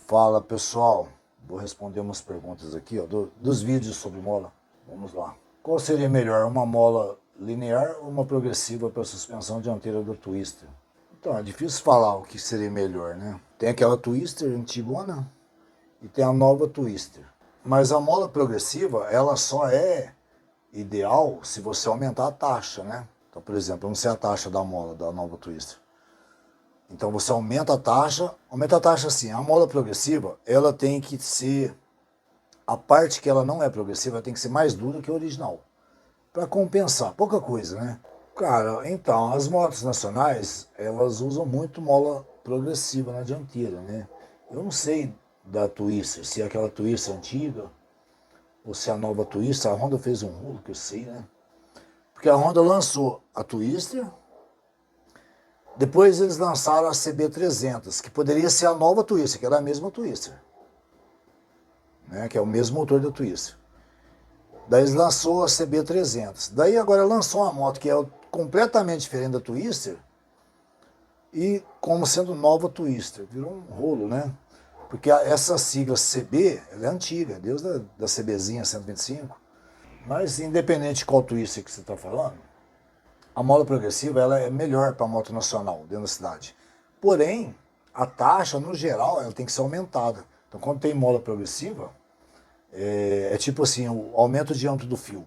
Fala pessoal, vou responder umas perguntas aqui ó, dos vídeos sobre mola. Vamos lá. Qual seria melhor, uma mola linear ou uma progressiva para a suspensão dianteira do Twister? Então, é difícil falar o que seria melhor, né? Tem aquela Twister antigona e tem a nova Twister. Mas a mola progressiva, ela só é ideal se você aumentar a taxa, né? Então, por exemplo, eu não sei a taxa da mola da nova Twister. Então você aumenta a taxa assim, a mola progressiva, ela tem que ser, a parte que ela não é progressiva tem que ser mais dura que a original, para compensar, pouca coisa, né? Cara, então, as motos nacionais, elas usam muito mola progressiva na dianteira, né? Eu não sei da Twister, se é aquela Twister antiga, ou se é a nova Twister, a Honda fez um rolo, que eu sei, né? Porque a Honda lançou a Twister, depois eles lançaram a CB300, que poderia ser a nova Twister, que era a mesma Twister, né? Que é o mesmo motor da Twister. Daí eles lançou a CB300. Daí agora lançou uma moto que é completamente diferente da Twister e como sendo nova Twister. Virou um rolo, né? Porque essa sigla CB, ela é antiga, desde da CBzinha 125. Mas independente de qual Twister que você está falando, a mola progressiva ela é melhor para a moto nacional dentro da cidade. Porém, a taxa, no geral, ela tem que ser aumentada. Então, quando tem mola progressiva, é tipo assim, o aumento de diâmetro do fio.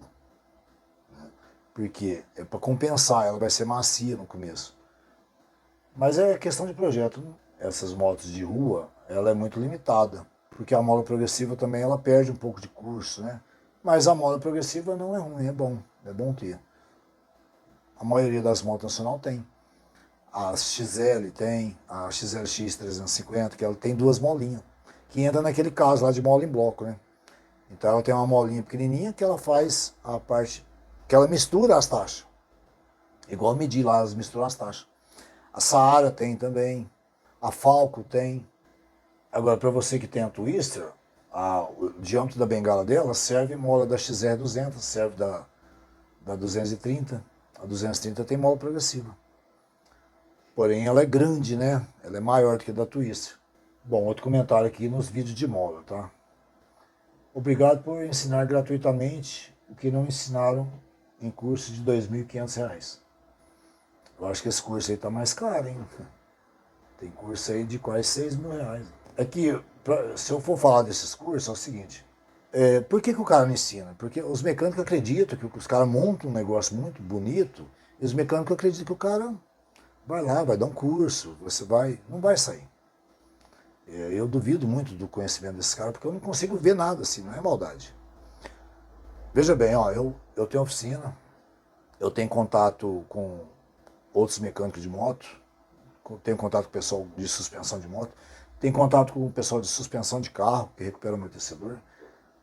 Porque é para compensar, ela vai ser macia no começo. Mas é questão de projeto. Né? Essas motos de rua, ela é muito limitada. Porque a mola progressiva também ela perde um pouco de curso, né? Mas a mola progressiva não é ruim, é bom ter. A maioria das motos nacional tem. A XL tem, a XLX 350, que ela tem duas molinhas, que entra naquele caso lá de mola em bloco, né? Então ela tem uma molinha pequenininha que ela faz a parte, que ela mistura as taxas. Igual medir lá, elas misturam as taxas. A Saara tem também, a Falco tem. Agora, para você que tem a Twister, o diâmetro da bengala dela serve mola da XR200, serve da 230. A 230 tem mola progressiva. Porém, ela é grande, né? Ela é maior do que a da Twister. Bom, outro comentário aqui nos vídeos de mola, tá? Obrigado por ensinar gratuitamente o que não ensinaram em curso de R$ 2.500. Eu acho que esse curso aí tá mais caro, hein? Tem curso aí de quase R$ 6.000. É que, se eu for falar desses cursos, é o seguinte. Por que o cara não ensina? Porque os mecânicos acreditam que os caras montam um negócio muito bonito e os mecânicos acreditam que o cara vai lá, vai dar um curso, você vai, não vai sair. Eu duvido muito do conhecimento desse cara, porque eu não consigo ver nada assim, não é maldade. Veja bem, ó, eu tenho oficina, eu tenho contato com outros mecânicos de moto, tenho contato com o pessoal de suspensão de moto, tenho contato com o pessoal de suspensão de carro, que recupera o amortecedor,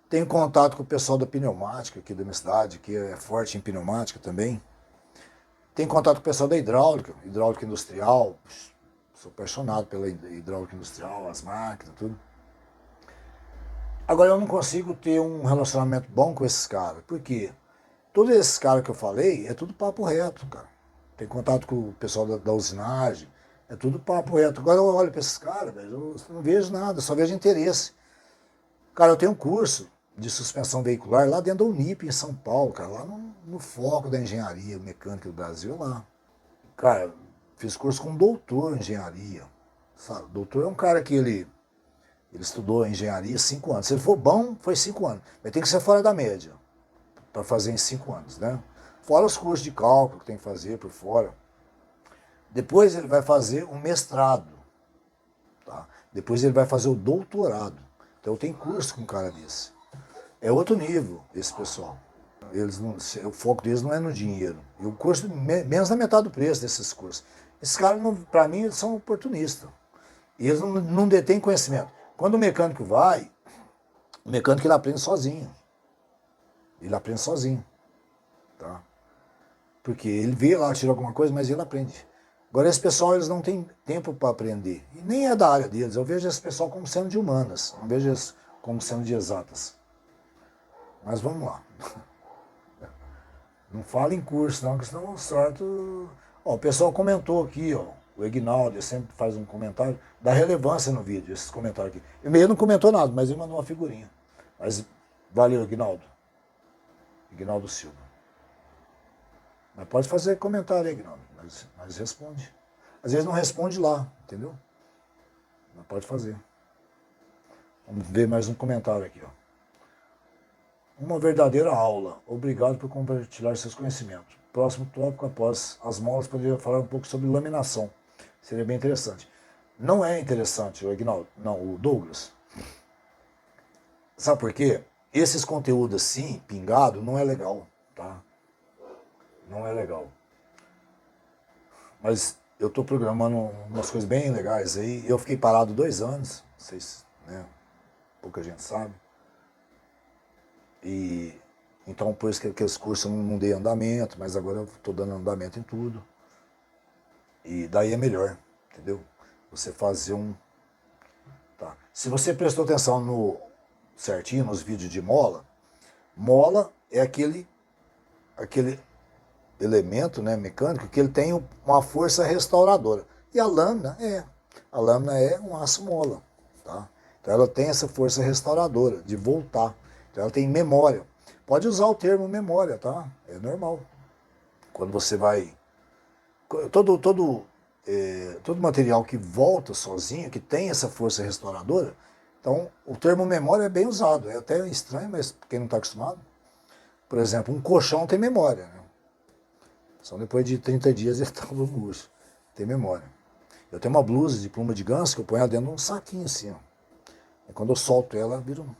tenho contato com o pessoal da pneumática aqui da minha cidade, que é forte em pneumática também. Tenho contato com o pessoal da hidráulica industrial, sou apaixonado pela hidráulica industrial, as máquinas, tudo. Agora eu não consigo ter um relacionamento bom com esses caras, porque todos esses caras que eu falei é tudo papo reto, cara. Tem contato com o pessoal da usinagem, é tudo papo reto. Agora eu olho para esses caras, eu não vejo nada, só vejo interesse. Cara, eu tenho um curso de suspensão veicular lá dentro da Unip, em São Paulo, cara, lá no foco da engenharia mecânica do Brasil, lá. Cara, fiz curso com um doutor em engenharia. Sabe? O doutor é um cara que ele estudou engenharia 5 anos. Se ele for bom, foi 5 anos. Mas tem que ser fora da média para fazer em 5 anos, né? Fora os cursos de cálculo que tem que fazer por fora. Depois ele vai fazer um mestrado. Tá? Depois ele vai fazer o doutorado. Então tem curso com um cara desse. É outro nível esse pessoal. Eles não, o foco deles não é no dinheiro. E o curso, menos da metade do preço desses cursos. Esses caras, para mim, eles são oportunistas. E eles não detêm conhecimento. Quando o mecânico vai, o mecânico ele aprende sozinho. Ele aprende sozinho. Tá? Porque ele vê lá, tira alguma coisa, mas ele aprende. Agora, esse pessoal, eles não têm tempo para aprender. E nem é da área deles. Eu vejo esse pessoal como sendo de humanas. Não vejo eles como sendo de exatas. Mas vamos lá. Não fala em curso, não, que senão eu sorto. Ó, o pessoal comentou aqui, ó. o Egnaldo, ele sempre faz um comentário, dá relevância no vídeo, esses comentários aqui. Ele não comentou nada, mas ele mandou uma figurinha. Mas valeu, Egnaldo. Egnaldo Silva. Mas pode fazer comentário aí, Egnaldo, mas responde. Às vezes não responde lá, entendeu? Mas pode fazer. Vamos ver mais um comentário aqui, ó. Uma verdadeira aula. Obrigado por compartilhar seus conhecimentos. Próximo tópico, após as molas, poderia falar um pouco sobre laminação. Seria bem interessante. Não é interessante, o Egnaldo, não, o Douglas. Sabe por quê? Esses conteúdos assim, pingado, não é legal, tá? Não é legal. Mas eu estou programando umas coisas bem legais aí. Eu fiquei parado 2 anos, não sei se, né, pouca gente sabe. E então por isso que aqueles cursos eu não dei andamento, mas agora eu estou dando andamento em tudo. E daí é melhor, entendeu? Você fazer um... Tá. Se você prestou atenção no certinho, nos vídeos de mola, mola é aquele elemento, né, mecânico que ele tem uma força restauradora. E a lâmina é um aço mola, tá? Então ela tem essa força restauradora de voltar. Então ela tem memória. Pode usar o termo memória, tá? É normal. Quando você vai... Todo material que volta sozinho, que tem essa força restauradora, então o termo memória é bem usado. É até estranho, mas quem não está acostumado. Por exemplo, um colchão tem memória, né? Só depois de 30 dias ele estava murcho. Tem memória. Eu tenho uma blusa de pluma de ganso que eu ponho ela dentro de um saquinho assim, ó. E quando eu solto ela, vira um...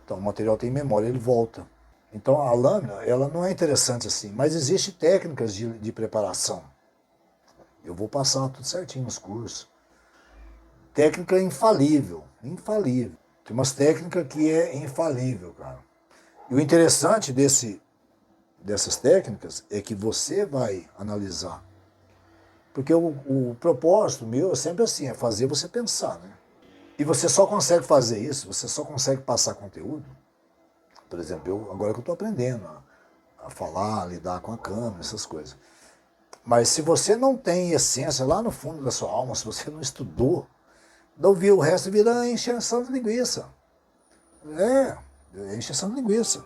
Então o material tem memória, ele volta. Então a lâmina, ela não é interessante assim, mas existem técnicas de preparação. Eu vou passar tudo certinho nos cursos. Técnica infalível, infalível. Tem umas técnicas que é infalível, cara. E o interessante dessas técnicas é que você vai analisar. Porque o propósito meu é sempre assim, é fazer você pensar, né? E você só consegue fazer isso, você só consegue passar conteúdo. Por exemplo, agora que eu estou aprendendo a falar, a lidar com a câmera, essas coisas. Mas se você não tem essência lá no fundo da sua alma, se você não estudou, não viu o resto, vira encheção de linguiça. É encheção de linguiça.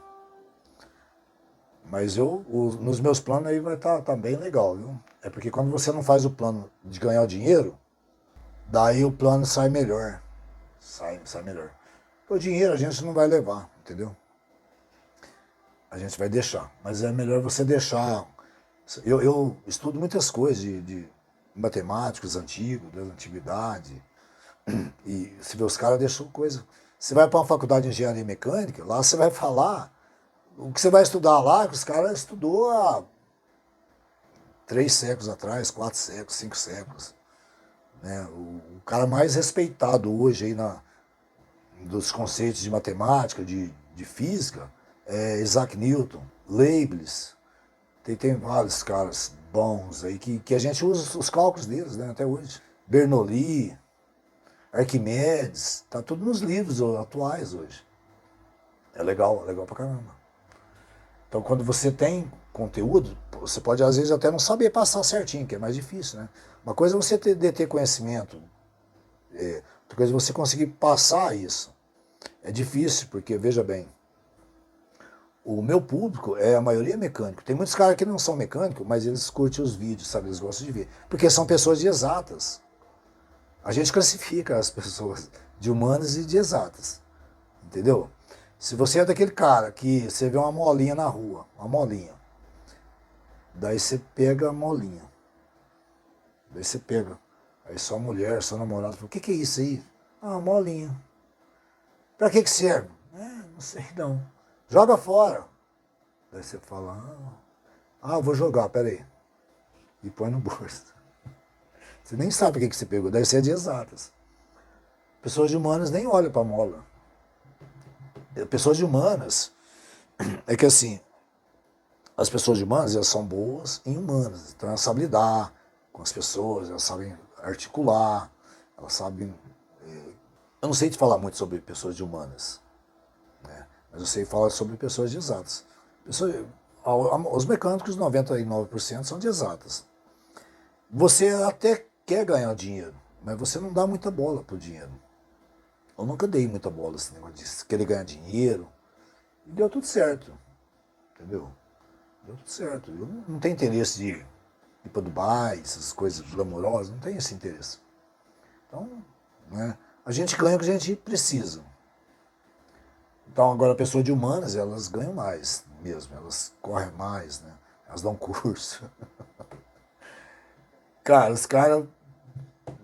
Mas nos meus planos aí vai tá bem legal, viu? É porque quando você não faz o plano de ganhar o dinheiro, daí o plano sai melhor. Sai melhor. O dinheiro a gente não vai levar, entendeu? A gente vai deixar. Mas é melhor você deixar. Eu estudo muitas coisas de matemáticos antigos, da antiguidade. E se vê os caras deixam coisa. Você vai para uma faculdade de engenharia mecânica, lá você vai falar. O que você vai estudar lá, que os caras estudou há 3 séculos atrás, 4 séculos, 5 séculos. Né? O cara mais respeitado hoje aí dos conceitos de matemática, de física, é Isaac Newton, Leibniz. Tem vários caras bons aí que a gente usa os cálculos deles, né, até hoje. Bernoulli, Arquimedes, tá tudo nos livros atuais hoje. É legal pra caramba. Então quando você tem conteúdo, você pode às vezes até não saber passar certinho, que é mais difícil, né? Uma coisa é você ter conhecimento, outra coisa é você conseguir passar isso. É difícil, porque veja bem, o meu público a maioria é mecânico. Tem muitos caras que não são mecânicos, mas eles curtem os vídeos, sabe? Eles gostam de ver. Porque são pessoas de exatas. A gente classifica as pessoas de humanas e de exatas. Entendeu? Se você é daquele cara que você vê uma molinha na rua, uma molinha, daí você pega a molinha. Daí você pega. Aí sua mulher, sua namorada fala, o que é isso aí? Ah, molinha. Pra que serve? Não sei não. Joga fora. Daí você fala, eu vou jogar, peraí. E põe no bolso. Você nem sabe o que você pegou, deve ser de exatas. Pessoas de humanas nem olham pra mola. Pessoas de humanas, é que assim, as pessoas de humanas, elas são boas em humanas. Então elas sabem lidar com as pessoas, elas sabem articular, elas sabem... Eu não sei te falar muito sobre pessoas de humanas, né? Mas eu sei falar sobre pessoas de exatas. Os mecânicos, 99% são de exatas. Você até quer ganhar dinheiro, mas você não dá muita bola pro dinheiro. Eu nunca dei muita bola esse negócio de querer ganhar dinheiro. E deu tudo certo, entendeu? Deu tudo certo. Eu não tenho interesse de ir para Dubai, essas coisas glamourosas, não tenho esse interesse. Então, né, a gente ganha o que a gente precisa. Então, agora, a pessoa de humanas, elas ganham mais mesmo, elas correm mais, né? Elas dão curso. Cara, os caras,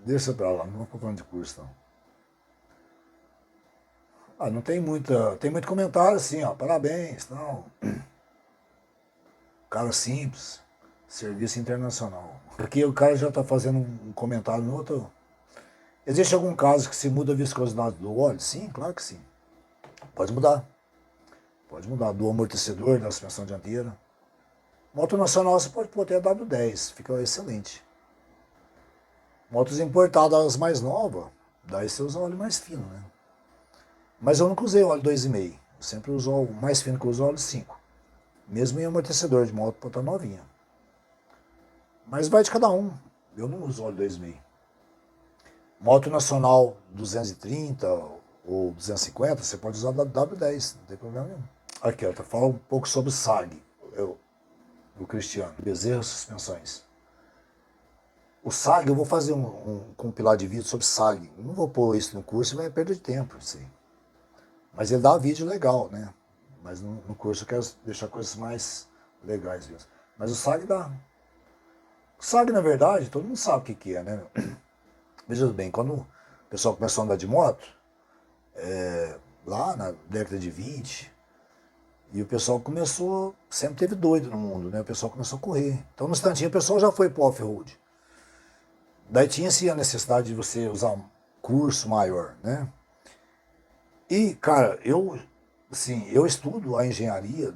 deixa pra lá, não vou falando de curso, não. Ah, não tem muita, tem muito comentário assim, ó, parabéns, não. Cara simples, serviço internacional. Porque o cara já está fazendo um comentário no outro. Existe algum caso que se muda a viscosidade do óleo? Sim, claro que sim. Pode mudar. Pode mudar. Do amortecedor, da suspensão dianteira. Moto nacional você pode pôr até a W10, fica excelente. Motos importadas mais novas, daí você usa óleo mais fino, né? Mas eu nunca usei óleo 2,5. Eu sempre uso o mais fino que eu uso óleo 5. Mesmo em amortecedor de moto, para novinha. Mas vai de cada um. Eu não uso óleo 2,5. Moto nacional 230 ou 250, você pode usar da W10, não tem problema nenhum. Aqui, ó, fala um pouco sobre o SAG, do Cristiano, Bezerra Suspensões. O SAG, eu vou fazer um compilado de vídeo sobre SAG. Eu não vou pôr isso no curso, vai perder tempo, sim. Mas ele dá vídeo legal, né? Mas no curso eu quero deixar coisas mais legais mesmo. Mas o SAG dá. O SAG, na verdade, todo mundo sabe o que é, né? Veja bem, quando o pessoal começou a andar de moto, lá na década de 20, e o pessoal começou, sempre teve doido no mundo, né? O pessoal começou a correr. Então, no instantinho, o pessoal já foi pro off-road. Daí tinha-se a necessidade de você usar um curso maior, né? E, cara, assim, eu estudo a engenharia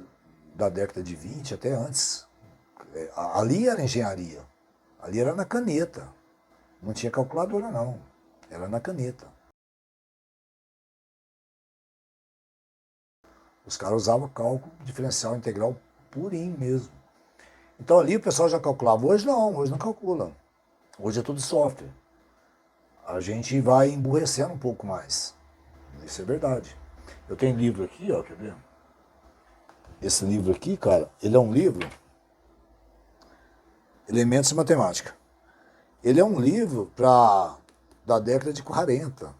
da década de 20 até antes. Ali era engenharia. Ali era na caneta. Não tinha calculadora, não. Era na caneta. Os caras usavam cálculo diferencial integral purinho mesmo. Então ali o pessoal já calculava. Hoje não calcula. Hoje é tudo software. A gente vai emburrecendo um pouco mais. Isso é verdade. Eu tenho livro aqui, ó, quer ver? Esse livro aqui, cara, ele é um livro, Elementos de Matemática. Ele é um livro da década de 40.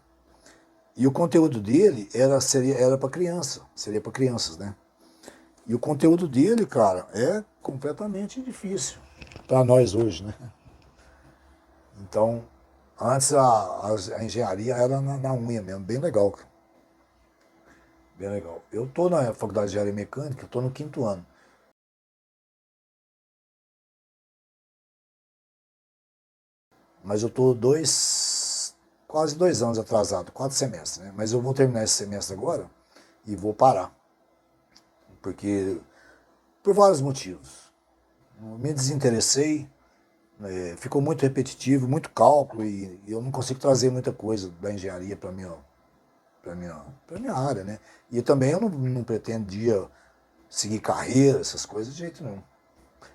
E o conteúdo dele era para criança, seria para crianças, né? E o conteúdo dele, cara, é completamente difícil para nós hoje, né? Então, antes a engenharia era na unha mesmo, bem legal. Bem legal. Eu estou na faculdade de engenharia mecânica, estou no 5º ano. Mas eu estou quase 2 anos atrasado, 4 semestres, né? Mas eu vou terminar esse semestre agora e vou parar. Porque, por vários motivos. Me desinteressei, ficou muito repetitivo, muito cálculo e eu não consigo trazer muita coisa da engenharia para minha área, né? E também eu não pretendia seguir carreira, essas coisas de jeito nenhum.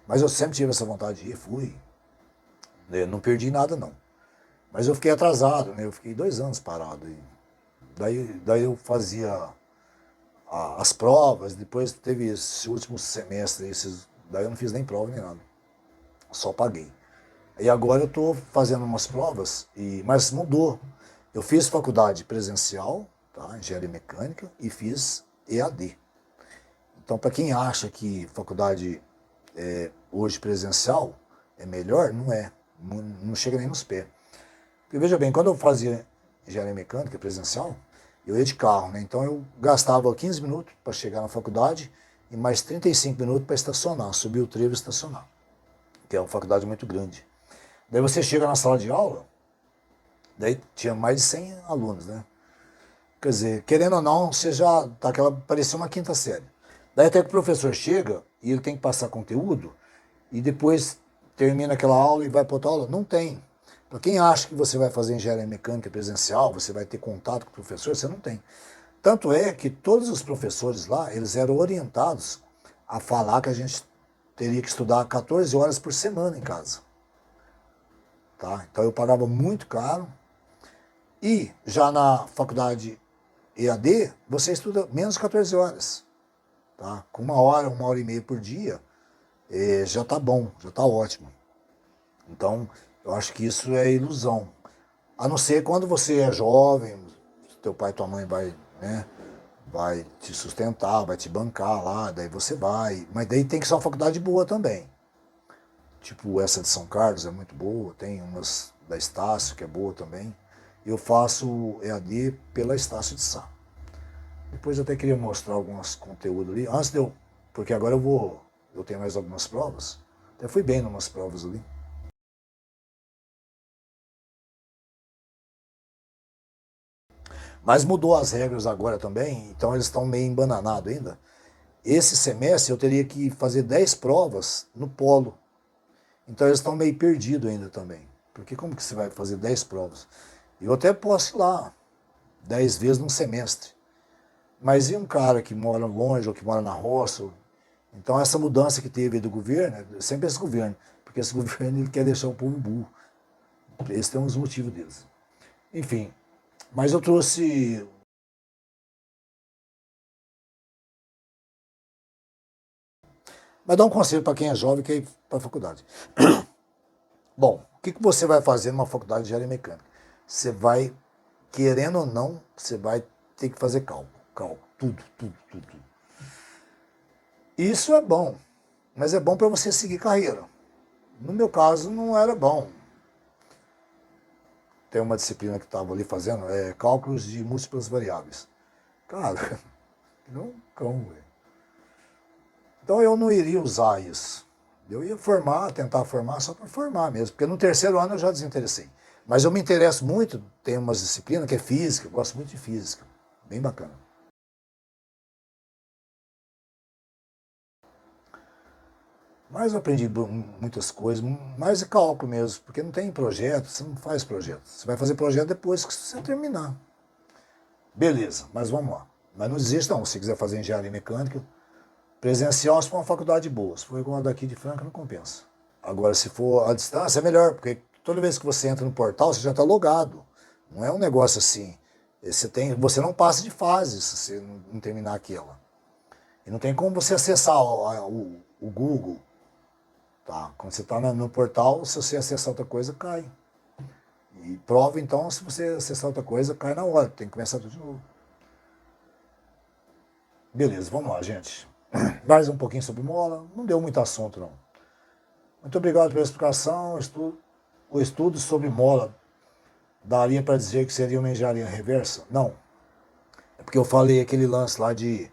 Mas eu sempre tive essa vontade de ir, fui. Não perdi nada, não. Mas eu fiquei atrasado, né? Eu fiquei 2 anos parado. E daí eu fazia as provas, depois teve esse último semestre, daí eu não fiz nem prova nem nada. Só paguei. E agora eu estou fazendo umas provas, mas mudou. Eu fiz faculdade presencial, tá? Engenharia mecânica, e fiz EAD. Então, para quem acha que faculdade hoje presencial é melhor, não é. Não chega nem nos pés. Porque veja bem, quando eu fazia engenharia mecânica presencial, eu ia de carro, né? Então eu gastava 15 minutos para chegar na faculdade e mais 35 minutos para estacionar, subir o trevo e estacionar, que é uma faculdade muito grande. Daí você chega na sala de aula, daí tinha mais de 100 alunos, né? Quer dizer, querendo ou não, você já tá parecia uma quinta série. Daí até que o professor chega e ele tem que passar conteúdo e depois termina aquela aula e vai para outra aula. Não tem. Para quem acha que você vai fazer engenharia mecânica presencial, você vai ter contato com o professor, você não tem. Tanto é que todos os professores lá, eles eram orientados a falar que a gente teria que estudar 14 horas por semana em casa. tá? Então eu pagava muito caro. E já na faculdade EAD, você estuda menos de 14 horas. Tá? Com 1 hora e meia por dia, já tá bom, já tá ótimo. Então, eu acho que isso é ilusão. A não ser quando você é jovem, teu pai e tua mãe vai te sustentar, vai te bancar lá, daí você vai. Mas daí tem que ser uma faculdade boa também. Tipo essa de São Carlos é muito boa, tem umas da Estácio que é boa também. Eu faço EAD pela Estácio de Sá. Depois eu até queria mostrar alguns conteúdos ali, antes de eu, porque agora eu tenho mais algumas provas. Até fui bem em umas provas ali. Mas mudou as regras agora também, então eles estão meio embananados ainda. Esse semestre eu teria que fazer 10 provas no polo. Então eles estão meio perdidos ainda também. Porque como que você vai fazer 10 provas? Eu até posso ir lá 10 vezes num semestre. Mas e um cara que mora longe ou que mora na roça? Então essa mudança que teve do governo, sempre esse governo, porque esse governo ele quer deixar o povo burro. Esse tem uns motivos deles. Enfim, mas eu trouxe. Mas dá um conselho para quem é jovem que quer ir para a faculdade. Bom, o que você vai fazer numa faculdade de engenharia mecânica? Você vai, querendo ou não, você vai ter que fazer cálculo. Cálculo, tudo. Isso é bom, mas é bom para você seguir carreira. No meu caso, não era bom. Tem uma disciplina que estava ali fazendo, cálculos de múltiplas variáveis. Cara, não cão, velho. Então eu não iria usar isso. Eu ia tentar formar só para formar mesmo, porque no terceiro ano eu já desinteressei. Mas eu me interesso muito, tem umas disciplinas que é física, eu gosto muito de física, bem bacana. Mas eu aprendi muitas coisas, mais de cálculo mesmo, porque não tem projeto, você não faz projeto. Você vai fazer projeto depois que você terminar. Beleza, mas vamos lá. Mas não desista não, se quiser fazer engenharia mecânica, presencial se for uma faculdade boa. Se for igual a daqui de Franca, não compensa. Agora, se for à distância, é melhor, porque toda vez que você entra no portal, você já está logado. Não é um negócio assim. Você não passa de fase se você não terminar aquela. E não tem como você acessar o Google. Tá? Quando você está no portal, se você acessar outra coisa, cai. E prova, então, se você acessar outra coisa, cai na hora. Tem que começar tudo de novo. Beleza, vamos lá, gente. Mais um pouquinho sobre mola. Não deu muito assunto, não. Muito obrigado pela explicação. O estudo sobre mola daria para dizer que seria uma engenharia reversa? Não. É porque eu falei aquele lance lá de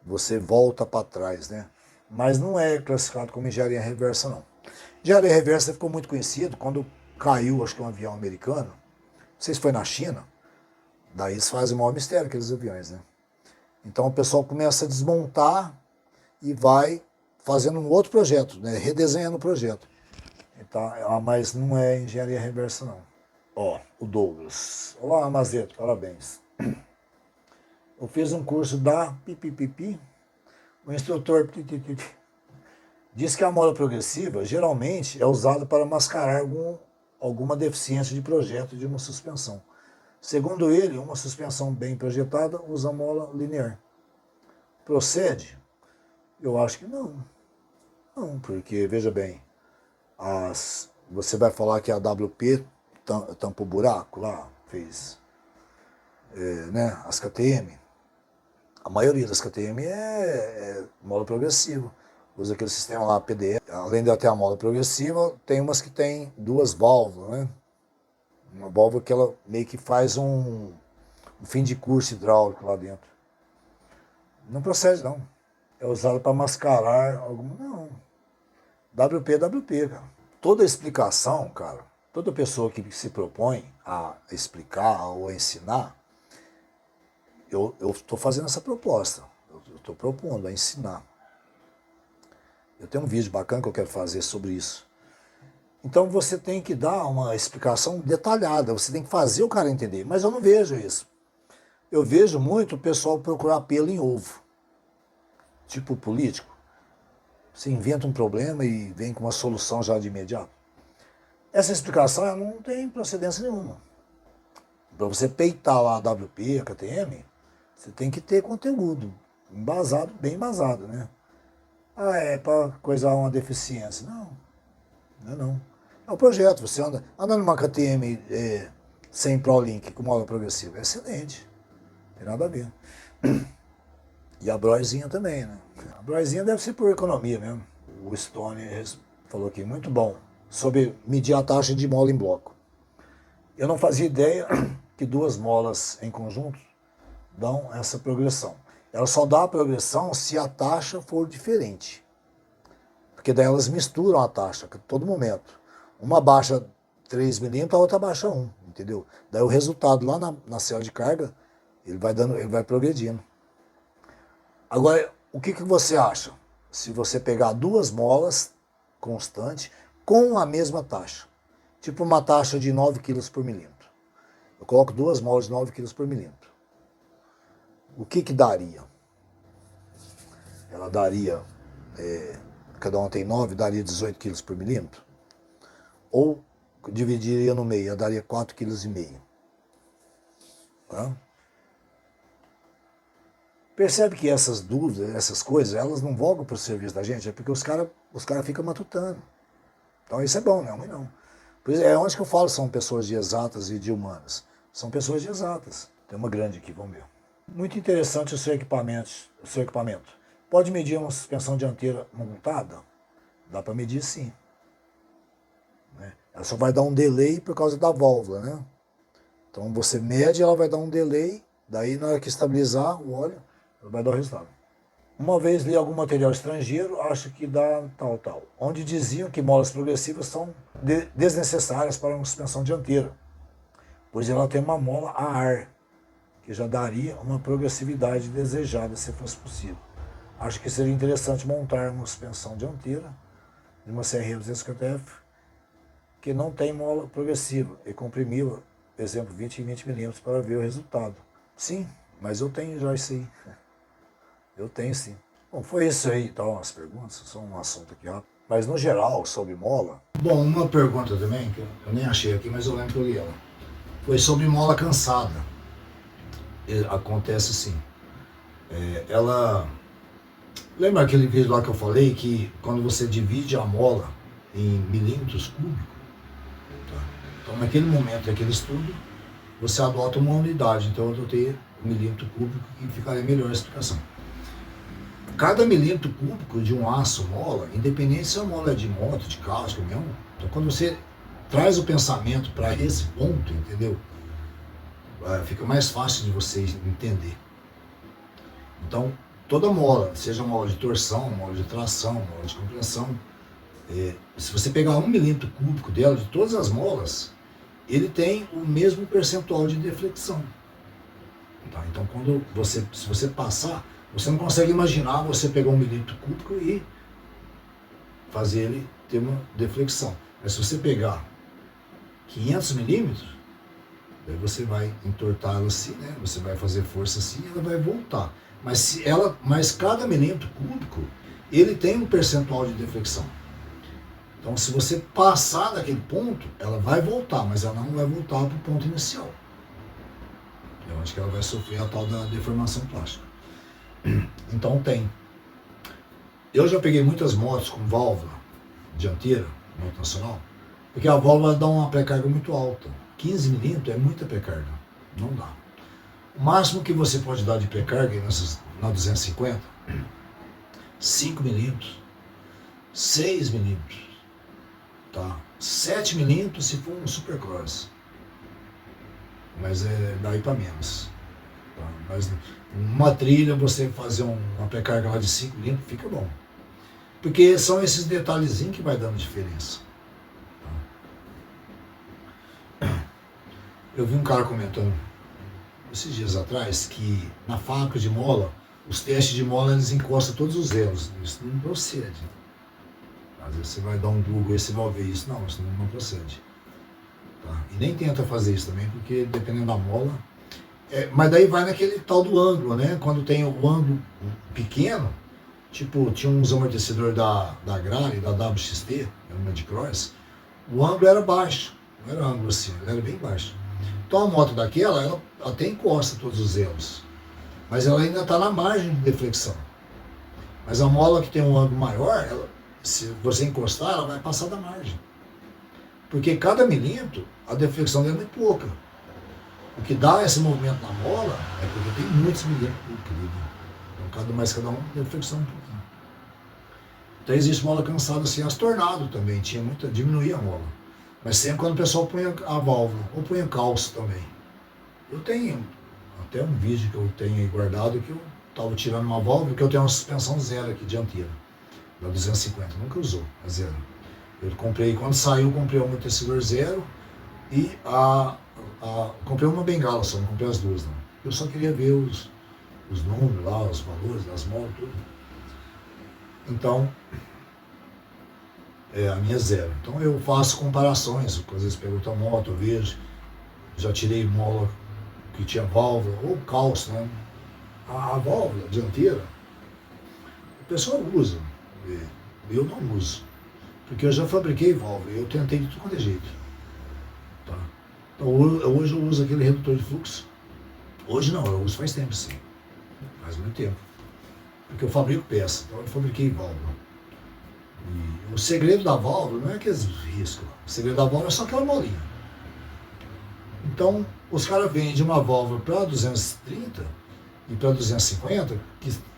você volta para trás, né? Mas não é classificado como engenharia reversa, não. Engenharia reversa ficou muito conhecido quando caiu, acho que um avião americano. Não sei se foi na China. Daí eles fazem o maior mistério, aqueles aviões, né? Então o pessoal começa a desmontar e vai fazendo um outro projeto, né? Redesenhando o projeto. Então, mas não é engenharia reversa, não. Ó, o Douglas. Olá, Mazeto, parabéns. Eu fiz um curso da Pipipipi. O instrutor diz que a mola progressiva geralmente é usada para mascarar alguma deficiência de projeto de uma suspensão. Segundo ele, uma suspensão bem projetada usa mola linear. Procede? Eu acho que não. Não, porque, veja bem, você vai falar que a WP tampa o buraco lá, fez né, as KTM. A maioria das KTM é mola progressiva. Usa aquele sistema lá PDE. Além de ter a mola progressiva, tem umas que tem duas válvulas, né? Uma válvula que ela meio que faz um fim de curso hidráulico lá dentro. Não procede, não. É usado para mascarar alguma. Não. WP é WP, cara. Toda explicação, cara, toda pessoa que se propõe a explicar ou a ensinar, eu estou fazendo essa proposta. Eu estou propondo a ensinar. Eu tenho um vídeo bacana que eu quero fazer sobre isso. Então você tem que dar uma explicação detalhada, você tem que fazer o cara entender. Mas eu não vejo isso. Eu vejo muito o pessoal procurar pelo em ovo. Tipo político. Você inventa um problema e vem com uma solução já de imediato. Essa explicação ela não tem procedência nenhuma. Para você peitar lá a WP, a KTM, você tem que ter conteúdo embasado, bem embasado, né? Ah, é para coisar uma deficiência. Não, não é não. É o projeto, você anda numa KTM sem ProLink com mola progressiva, é excelente, não tem nada a ver. E a Broizinha também, né? A Broizinha deve ser por economia mesmo. O Stone falou aqui, muito bom, sobre medir a taxa de mola em bloco. Eu não fazia ideia que duas molas em conjunto dão essa progressão. Ela só dá a progressão se a taxa for diferente. Porque daí elas misturam a taxa a todo momento. Uma baixa 3 milímetros, a outra baixa 1, entendeu? Daí o resultado lá na célula de carga, ele vai progredindo. Agora, o que você acha? Se você pegar duas molas constantes com a mesma taxa. Tipo uma taxa de 9 kg por milímetro. Eu coloco duas molas de 9 kg por milímetro. O que daria? Ela daria, cada uma tem 9, daria 18 kg por milímetro. Ou dividiria no meio, ela daria 4,5 kg. Tá? Percebe que essas dúvidas, essas coisas, elas não voltam para o serviço da gente, é porque os caras ficam matutando. Então isso é bom, não é ruim não. Por isso, é onde que eu falo são pessoas de exatas e de humanas. São pessoas de exatas. Tem uma grande aqui, vamos ver. Muito interessante o seu equipamento. Pode medir uma suspensão dianteira montada? Dá para medir sim. Né? Ela só vai dar um delay por causa da válvula, né? Então você mede, ela vai dar um delay, daí na hora que estabilizar o óleo, ela vai dar o resultado. Uma vez li algum material estrangeiro, acho que dá tal, onde diziam que molas progressivas são desnecessárias para uma suspensão dianteira, pois ela tem uma mola a ar, que já daria uma progressividade desejada se fosse possível. Acho que seria interessante montar uma suspensão dianteira de uma CRE 250F que não tem mola progressiva e comprimi-la, exemplo, 20 em 20 milímetros para ver o resultado. Sim, mas eu tenho já isso aí. Eu tenho sim. Bom, foi isso aí, então, as perguntas, só um assunto aqui rápido. Mas no geral, sobre mola... Bom, uma pergunta também, que eu nem achei aqui, mas eu lembro que eu li ela. Foi sobre mola cansada. Acontece assim. Ela... Lembra aquele vídeo lá que eu falei que quando você divide a mola em milímetros cúbicos, tá? Então naquele momento, naquele estudo, você adota uma unidade. Então eu adotei o milímetro cúbico e ficaria melhor a explicação. Cada milímetro cúbico de um aço mola, independente se a mola é de moto, de carro, de caminhão, então quando você traz o pensamento para esse ponto, entendeu? Fica mais fácil de você entender. Então, toda mola, seja mola de torção, mola de tração, mola de compressão, se você pegar 1 milímetro cúbico dela, de todas as molas, ele tem o mesmo percentual de deflexão. Tá? Então, se você passar, você não consegue imaginar você pegar 1 milímetro cúbico e fazer ele ter uma deflexão. Mas se você pegar 500 milímetros, daí você vai entortar ela assim, né? Você vai fazer força assim e ela vai voltar. Mas cada milímetro cúbico, ele tem um percentual de deflexão. Então, se você passar daquele ponto, ela vai voltar, mas ela não vai voltar para o ponto inicial. Eu acho que ela vai sofrer a tal da deformação plástica. Então tem. Eu já peguei muitas motos com válvula dianteira, moto nacional, porque a válvula dá uma pré-carga muito alta. 15 milímetros é muita pré-carga, não dá. O máximo que você pode dar de pré-carga na 250, 5 milímetros, 6 milímetros, tá? 7 milímetros se for um supercross, mas é daí para menos. Tá? Mas uma trilha, você fazer uma pré-carga lá de 5 milímetros, fica bom. Porque são esses detalhezinhos que vai dando diferença. Tá? Eu vi um cara comentando esses dias atrás que na fábrica de mola, os testes de mola eles encostam todos os elos. Isso não procede. Às vezes você vai dar um Google e você vai ver isso. Não, isso não procede. Tá? E nem tenta fazer isso também, porque dependendo da mola... mas daí vai naquele tal do ângulo, né? Quando tem o ângulo pequeno, tipo, tinha uns amortecedores da Agrale, da WXT, uma de Cross, o ângulo era baixo, não era ângulo assim, ele era bem baixo. Então a moto daquela, ela até encosta todos os elos, mas ela ainda está na margem de deflexão. Mas a mola que tem um ângulo maior, se você encostar, ela vai passar da margem. Porque cada milímetro, a deflexão dela é muito pouca. O que dá esse movimento na mola é porque tem muitos milímetros por equilíbrio. Então, cada um, deflexão um pouquinho. Então, existe mola cansada assim, as tornado também, diminuía a mola. Mas sempre quando o pessoal punha a válvula, ou punha calço também. Eu tenho até um vídeo que eu tenho aí guardado que eu estava tirando uma válvula, que eu tenho uma suspensão zero aqui, dianteira, da 250, nunca usou, a zero. Eu comprei, quando saiu, eu comprei um amortecedor zero e comprei uma bengala só, não comprei as duas não. Eu só queria ver os números lá, os valores das molas, tudo. Então, a minha é zero. Então eu faço comparações, às vezes pergunto a moto, eu vejo, já tirei mola que tinha válvula, ou calço, né? A válvula dianteira, o pessoal usa, eu não uso, porque eu já fabriquei válvula, eu tentei de tudo quanto é jeito. Tá? Então hoje eu uso aquele redutor de fluxo. Hoje não, eu uso faz tempo sim, faz muito tempo. Porque eu fabrico peça, então eu fabriquei válvula. E o segredo da válvula não é aqueles riscos, o segredo da válvula é só aquela molinha. Então os caras vendem uma válvula para 230 e para 250,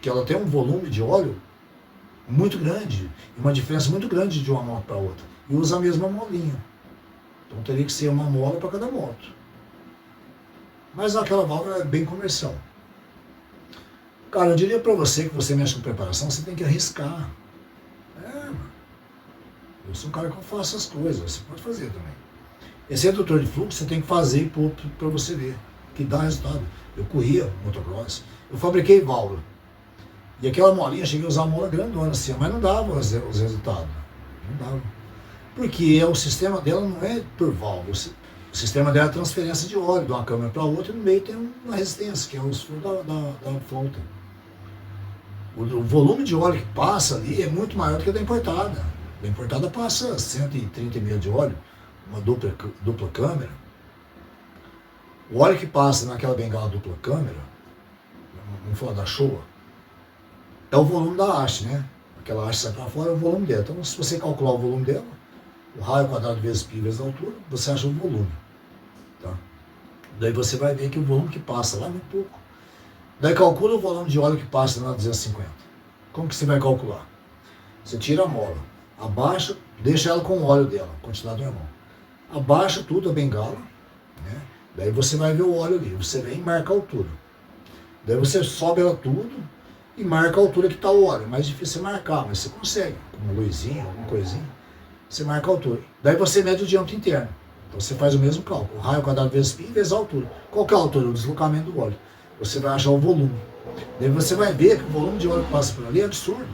que ela tem um volume de óleo muito grande, e uma diferença muito grande de uma moto para outra, e usa a mesma molinha. Então teria que ser uma mola para cada moto. Mas aquela válvula é bem comercial. Cara, eu diria para você que você mexe com preparação, você tem que arriscar. Mano. Eu sou um cara que faço as coisas, você pode fazer também. Esse redutor de fluxo você tem que fazer para você ver, que dá resultado. Eu corria motocross, eu fabriquei válvula. E aquela molinha, cheguei a usar uma mola grandona assim, mas não dava os resultados. Não dava. Porque o sistema dela não é por válvula. O sistema dela é transferência de óleo de uma câmera para outra, e no meio tem uma resistência, que é os furos da flauta. O volume de óleo que passa ali é muito maior do que a da importada. A importada passa 130 ml de óleo, uma dupla câmera. O óleo que passa naquela bengala dupla câmera, vamos falar da Showa, é o volume da haste, né? Aquela haste sai para fora, é o volume dela. Então, se você calcular o volume dela, o raio quadrado vezes π vezes a altura, você acha o volume. Tá? Daí você vai ver que o volume que passa lá é muito pouco. Daí calcula o volume de óleo que passa na 250. Como que você vai calcular? Você tira a mola, abaixa, deixa ela com o óleo dela, quantidade normal. Abaixa tudo a bengala, né? Daí você vai ver o óleo ali, você vem e marca a altura. Daí você sobe ela tudo e marca a altura que está o óleo. É mais difícil marcar, mas você consegue, com uma luzinha, alguma coisinha, você marca a altura. Daí você mede o diâmetro interno. Então você faz o mesmo cálculo, o raio quadrado vezes π vezes a altura. Qual que é a altura? O deslocamento do óleo. Você vai achar o volume. Daí você vai ver que o volume de óleo que passa por ali é absurdo.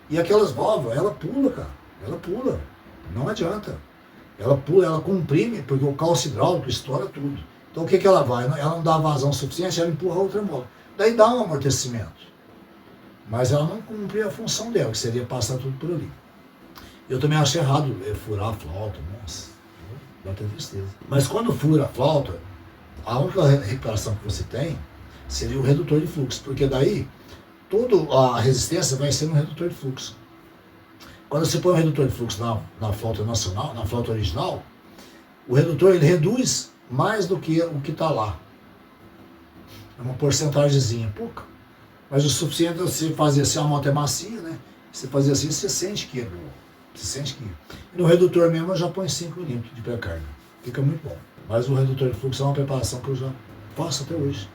E aquelas válvulas, ela pula, cara. Ela pula. Não adianta. Ela pula, ela comprime, porque o calço hidráulico estoura tudo. Então o que ela vai? Ela não dá vazão suficiente, ela empurra a outra mola. Daí dá um amortecimento. Mas ela não cumpre a função dela, que seria passar tudo por ali. Eu também acho errado furar a flauta, nossa, dá até tristeza. Mas quando fura a flauta, a única recuperação que você tem seria o redutor de fluxo, porque daí toda a resistência vai ser no redutor de fluxo. Quando você põe o redutor de fluxo na flauta nacional, na flauta original, o redutor ele reduz mais do que o que está lá. É uma porcentagemzinha, pouca. Mas o suficiente é você fazer assim, a moto é macia, né? Você fazer assim, você sente que é bom. Você sente que... E no redutor mesmo eu já põe 5 milímetros de pré-carga. Fica muito bom. Mas o redutor de fluxo é uma preparação que eu já faço até hoje.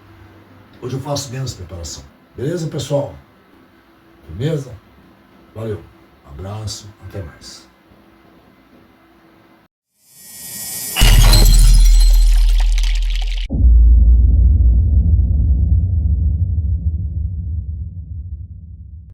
Hoje eu faço menos preparação. Beleza, pessoal? Beleza? Valeu. Um abraço. Até mais.